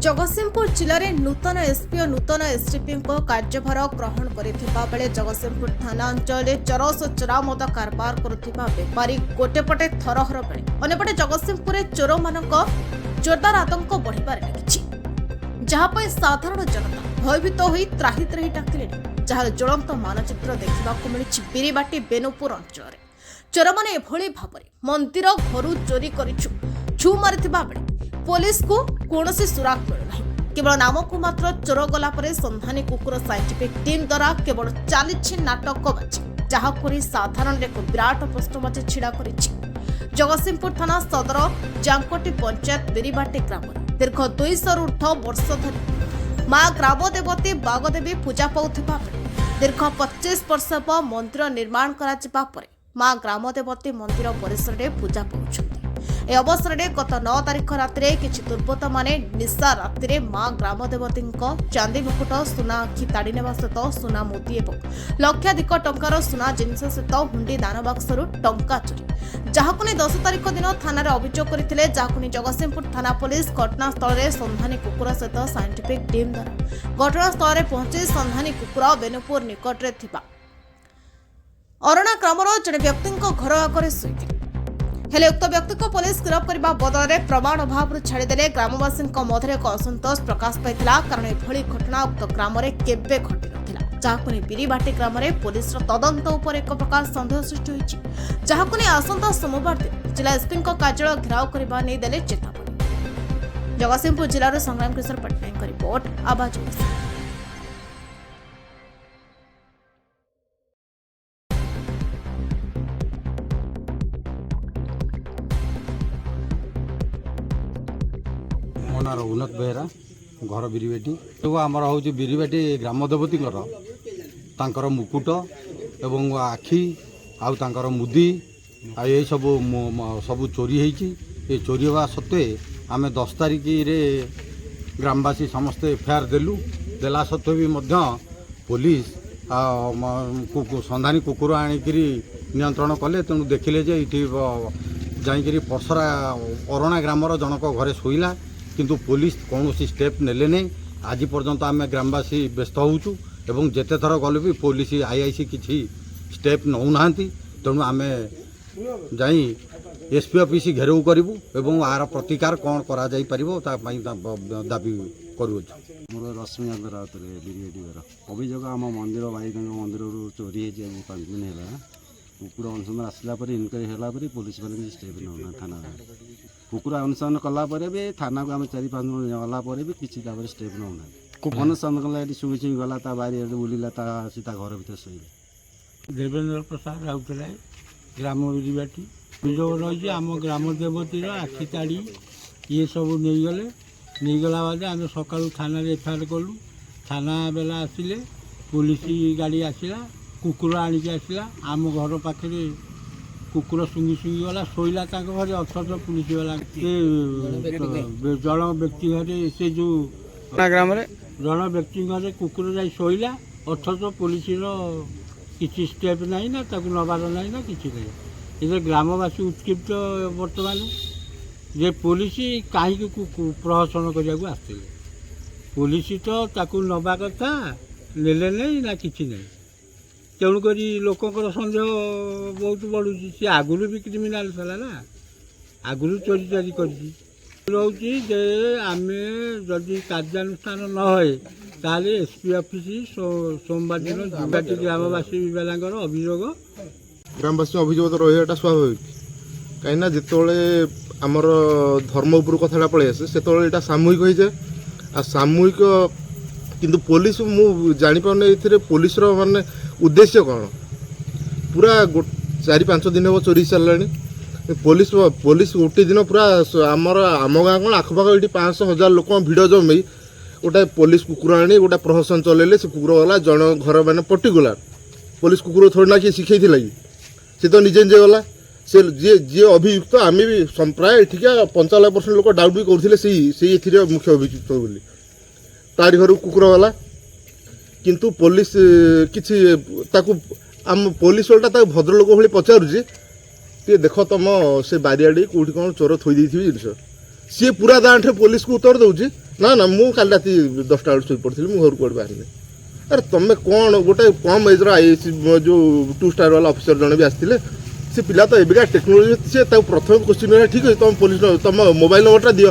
जगतसिंहपुर जिले में नूतन एसपी और नूतन एसडीपी कार्यभार ग्रहण करथिबा बेले जगतसिंहपुर थाना अंचल में चरस चोरामद कारबार करुथिबा बेपारी गोटेपटे थरहर बेले अन्यपटे जगतसिंहपुर चोर मानक जोरदार आतंक बढ़िबार लागिछि जहाँपाई साधारण जनता भयभीत होई त्राही त्राही डाकिले जार ज्वलंत मानचित्र देखा मिली बिरीबाटी बेनुपुर अंचल में चोर मैंने एभली भाव मंदिर घर चोरी कर छु मारिथिबा बेले पुलिस को कौनसी सुराग मिलूना केवल नाम को मात्र चोर गला संधानी कुकुर साइंटिफिक टीम द्वारा केवल चली नाटकबाजी जहाँपर साधारण एक विराट प्रश्नबाची छिड़ा कर जगतसिंहपुर थाना सदर जांकोटी पंचायत बिरीबाटी ग्राम दीर्घ 200 ऊर्ध वर्ष धरी मां ग्रामदेवती बागदेवी पूजा पाउथिबा दीर्घ 25 वर्ष मंदिर निर्माण करा मां ग्रामदेवती मंदिर परिसर में पूजा पाउछथि। ए अवसर में गत 9 तारिख राति किसी दुर्बृत्त माने निशा राति मां ग्रामदेवती चांदी मुकुट सुना आखि ताड़ी नेवा सहित सुना मोती और लक्षाधिक टंकार सुना जिनस सहित हुंडी दान बक्सरू टंका चोरी जहां 10 तारिख दिन थाना अभियोग करते जहां जगतसिंहपुर थाना पुलिस घटनास्थल में संधानी कुकुर सहित साइंटिफिक टीम द्वारा घटनास्थल में पहुंची संधानी कुकुर बेनुपुर निकट में थिबा अरणा ग्रामर जड़े व्यक्ति घर आगे शुई हेले उक्त व्यक्ति को पुलिस गिरफ्त करने बदल में प्रमाण अभाव छाड़देले ग्रामवासी मध्य एक असंतोष प्रकाश पाई कारण एभली घटना उक्त ग्राम में केबे घटी ना जहां बिरीबाटी ग्राम में पुलिस तदंत उपर एक प्रकार सन्देह सृष्टि होती जहां आसंता सोमवार दिन जिला एसपी कार्यालय घेराव करने नहीं देले चेतावनी। जगतसिंहपुर जिलार संग्राम किशोर पट्टनायक रिपोर्ट आवाज ओडिशा। मोनार उन्नत बेहरा घर बिरीबाटी तो आमर हूँ बिरीबाटी ग्रामदेवती तांकर मुकुट एवं आखि आउर मुदी ये सब सब चोरी होती चोरी हवा सत्वे आम 10 तारिख रे ग्रामवासी समस्ते एफआईआर देलु देला सत्वे भी मध्य पुलिस संधानी कुकुर आनिकी नियंत्रण कले तेणु देखिले जे ये जाइकरी परसरा अरणा ग्रामर जनक घरे शोला किंतु पुलिस कौन स्टेप नेले नहीं आज पर्यंत आम ग्रामवासी व्यस्त होचु एवं जेते थर गले भी पुलिस आईआईसी किसी स्टेप नौना तेणु आम जाई एसपी ऑफिस घेराव करूँ एवं आर प्रतिकार कौन करा जाई परिबो दाबी करुछु। मोर रश्मिकांत राउत बिरीबाटी घर अभियोग आम मंदिर भाई मंदिर चोरी है 5 दिन है कुकुर अनुसंधान आसला इनक्वारी होला पुलिस वाले स्टेप नौना थाना कुकुर अनुसंधान कलापर भी थाना को आम 4-5 दिन गला भी किसी स्टेप नौना अनुसंधान कला शुई छुई गला बारी बुलिला सीता घर भर शोला। देवेंद्र प्रसाद राउतराय ग्राम बिरीबाटी अभियोग रही आम ग्राम देवतीर आखि ताड़ी ये सब नहीं गला बाद आम सका थाना एफआईआर कलु थाना बेला आसिले पुलिस गाड़ी आसला कुकुर आणिकी आसला आम घर पाखे कुकुर सुंगी सुंगी गला शोला घरे अथच पुलिस वाला जन व्यक्ति घरे से जो ग्राम जन व्यक्ति घरे कुकुर जाई शोला अथच पुलिस किसी स्टेप ना ना नबार ना ना कि ये ग्रामवासी उत्क्षिप्त बर्तमान जे पुलिस कहीं प्रहसन करने आसते पुलिस तो नबा कथा नेले नहीं ना कि नहीं तेणुक लोकर सन्देह बहुत बढ़ुची सी आगुरी भी क्रिमिनाल था ना आगुरी चोरी चारी करुँची जे आम जदि कार्यानुष्ठान न होए ताले एसपी ऑफिस सोमवार दिन बिरीबाटी ग्रामवासी बेलांगर अभियोग ग्रामवासी अभियोग तो रहा स्वाभाविक कहीं जिते आमर धर्म उपर कथा पलि आसे से सामूहिक हो जाए आ सामूहिक किंतु पुलिस मु जापार ये पुलिस माने उद्देश्य कौन पूरा 4-5 दिन हम चोरी सारे पुलिस पुलिस गोटे दिन पूरा आमर आम गाँ कौन आखपाख ये 500,000 लोक भिड़ जमी गोटे पुलिस कुकुर आनी गोटे प्रहसन चलैले से कुकुर गला जन घर मैंने पर्टिकुलर पुलिस कुकुर थोड़ी ना किए शिखई थी सी तो निजे निजे गला से जी जी अभियुक्त आम भी प्राय ठीक 95% लोक डाउट भी करते मुख्य अभियुक्त बोली तारी घर कुकुर गला किंतु पुलिस किसी आम पुलिस वाला भद्रलोक भाई पचारूँ देख तुम से बारियाड़ी कौटी कौन चोर थोड़ी जिन सी पूरा दाँठे पुलिस को उत्तर दौर ନା ନା ମୁଁ କାଲି ରାତି 10ଟା ବେଳେ ଶୋଇପଡ଼ିଥିଲି ମୁଁ ଘରୁ କୁଆଡ଼େ ବାହାରିନି। ଆରେ ତମେ କ'ଣ ଗୋଟେ କମ୍ ଏଜ୍ର IAS ଯେଉଁ 2 ଷ୍ଟାର ବାଲା ଅଫିସର ଜଣେ ବି ଆସିଥିଲେ ସେ ପିଲା ତ ଏବେକା ଟେକ୍ନୋଲୋଜି ସେ ତାକୁ ପ୍ରଥମେ କ୍ୱେଶ୍ଚିନ୍ ହେଲା ଠିକ୍ ଅଛି ତମ ପୋଲିସ ତମ ମୋବାଇଲ ନମ୍ବରଟା ଦିଅ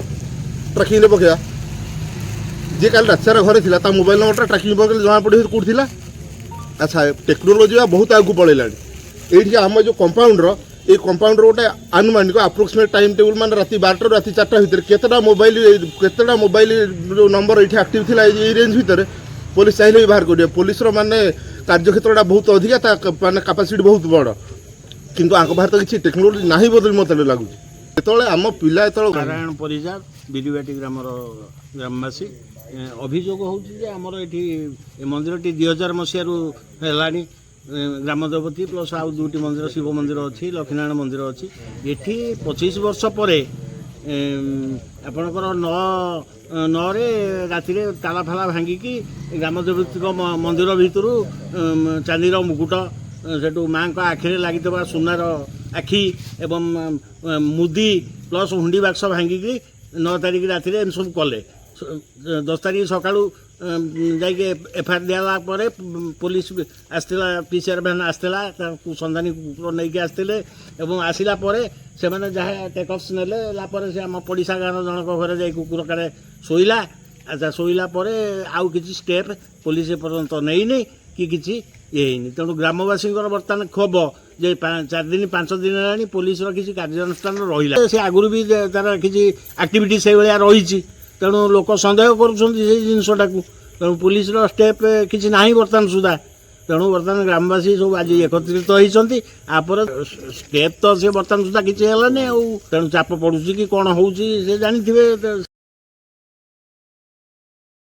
ଟ୍ରାକିଂରେ ପକାଇବା। ଯିଏ କାଲି ରାତି ସାରା ଘରେ ଥିଲା ତା ମୋବାଇଲ ନମ୍ବରଟା ଟ୍ରାକିଂ ପକେଇଲେ ଜଣାପଡ଼ିବ କେଉଁଠି ଥିଲା। ଆଚ୍ଛା ଟେକ୍ନୋଲୋଜି ବହୁତ ଆଗକୁ ପଳେଇଲାଣି। ଏଇଠି ଆମ ଯେଉଁ କମ୍ପାଉଣ୍ଡର এই কম্পাউন্ডর গোটে আনুমানিক আপ্রক্সিমেট টাইম টেবুল মানে রাতে 12টা রাতে 4টা ভিতরে কেতটা মোবাইল নম্বর এটি আক্টিভ লা এই রেঞ্জ ভিতরে পুলিশ চাইলে বি বাহার করবে। পুলিশর মানে কার্যক্ষেত্রটা বহুত অধিকা তা মানে কাপাসিটি বহুত বড় কিন্তু আঙ্ক বাহার তো কিছু টেকনোলোজি না বলে মতো লাগুছে। যেতবে আম পিলা যেত নারায়ণ পরিজা বিরিবাটি গ্রামর গ্রামবাসী অভিযোগ হচ্ছে যে আমার এটি মন্দিরটি 2000 মସିହାରୁ ହେଲାଣି ଗ୍ରାମ ଦେବତୀ ପ୍ଲସ୍ ଆଉ 2ଟି ମନ୍ଦିର ଶିବ ମନ୍ଦିର ଅଛି ଲକ୍ଷ୍ମୀନାରାୟଣ ମନ୍ଦିର ଅଛି। ଏଠି 25 ବର୍ଷ ପରେ ଆପଣଙ୍କର 9ରେ ରାତିରେ ତାଲା ଫାଲା ଭାଙ୍ଗିକି ଗ୍ରାମ ଦେବତୀଙ୍କ ମନ୍ଦିର ଭିତରୁ ଚାନ୍ଦିର ମୁକୁଟ ସେଠୁ ମାଆଙ୍କ ଆଖିରେ ଲାଗିଥିବା ସୁନାର ଆଖି ଏବଂ ମୁଦି ପ୍ଲସ୍ ହୁଣ୍ଡି ବାକ୍ସ ଭାଙ୍ଗିକି 9 ତାରିଖ ରାତିରେ ଏମିତି ସବୁ କଲେ। 10 ତାରିଖ ସକାଳୁ ଯାଇକି FIR ଦିଆହେଲା ପରେ ପୋଲିସ ଆସିଥିଲା PCR ଭ୍ୟାନ୍ ଆସିଥିଲା ତାକୁ ସନ୍ଧାନୀ କୁକୁର ନେଇକି ଆସିଥିଲେ ଏବଂ ଆସିଲା ପରେ ସେମାନେ ଯାହା ଟେକଅଫ୍ସ ନେଲେ ପରେ ସେ ଆମ ପଡ଼ିଶା ଗାଁର ଜଣଙ୍କ ଘରେ ଯାଇ କୁକୁର କାଳେ ଶୋଇଲା। ଆଚ୍ଛା ଶୋଇଲା ପରେ ଆଉ କିଛି ଷ୍ଟେପ୍ ପୋଲିସ ଏପର୍ଯ୍ୟନ୍ତ ନେଇନି କି କିଛି ଇଏ ହେଇନି। ତେଣୁ ଗ୍ରାମବାସୀଙ୍କର ବର୍ତ୍ତମାନ କ୍ଷୋଭ ଯେ 4 ଦିନ 5 ଦିନ ହେଲାଣି ପୋଲିସର କିଛି କାର୍ଯ୍ୟାନୁଷ୍ଠାନ ରହିଲା। ସେ ଆଗରୁ ବି ତାର କିଛି ଆକ୍ଟିଭିଟି ସେଇଭଳିଆ ରହିଛି। ତେଣୁ ଲୋକ ସନ୍ଦେହ କରୁଛନ୍ତି ସେଇ ଜିନିଷଟାକୁ। ତେଣୁ ପୁଲିସର ଷ୍ଟେପ୍ କିଛି ନାହିଁ ବର୍ତ୍ତମାନ ସୁଦ୍ଧା। ତେଣୁ ବର୍ତ୍ତମାନ ଗ୍ରାମବାସୀ ସବୁ ଆଜି ଏକତ୍ରିତ ହୋଇଛନ୍ତି। ଆପରେ ଷ୍ଟେପ୍ ତ ସେ ବର୍ତ୍ତମାନ ସୁଦ୍ଧା କିଛି ହେଲାନି ଆଉ। ତେଣୁ ଚାପ ପଡ଼ୁଛି କି କ'ଣ ହେଉଛି ସେ ଜାଣିଥିବେ।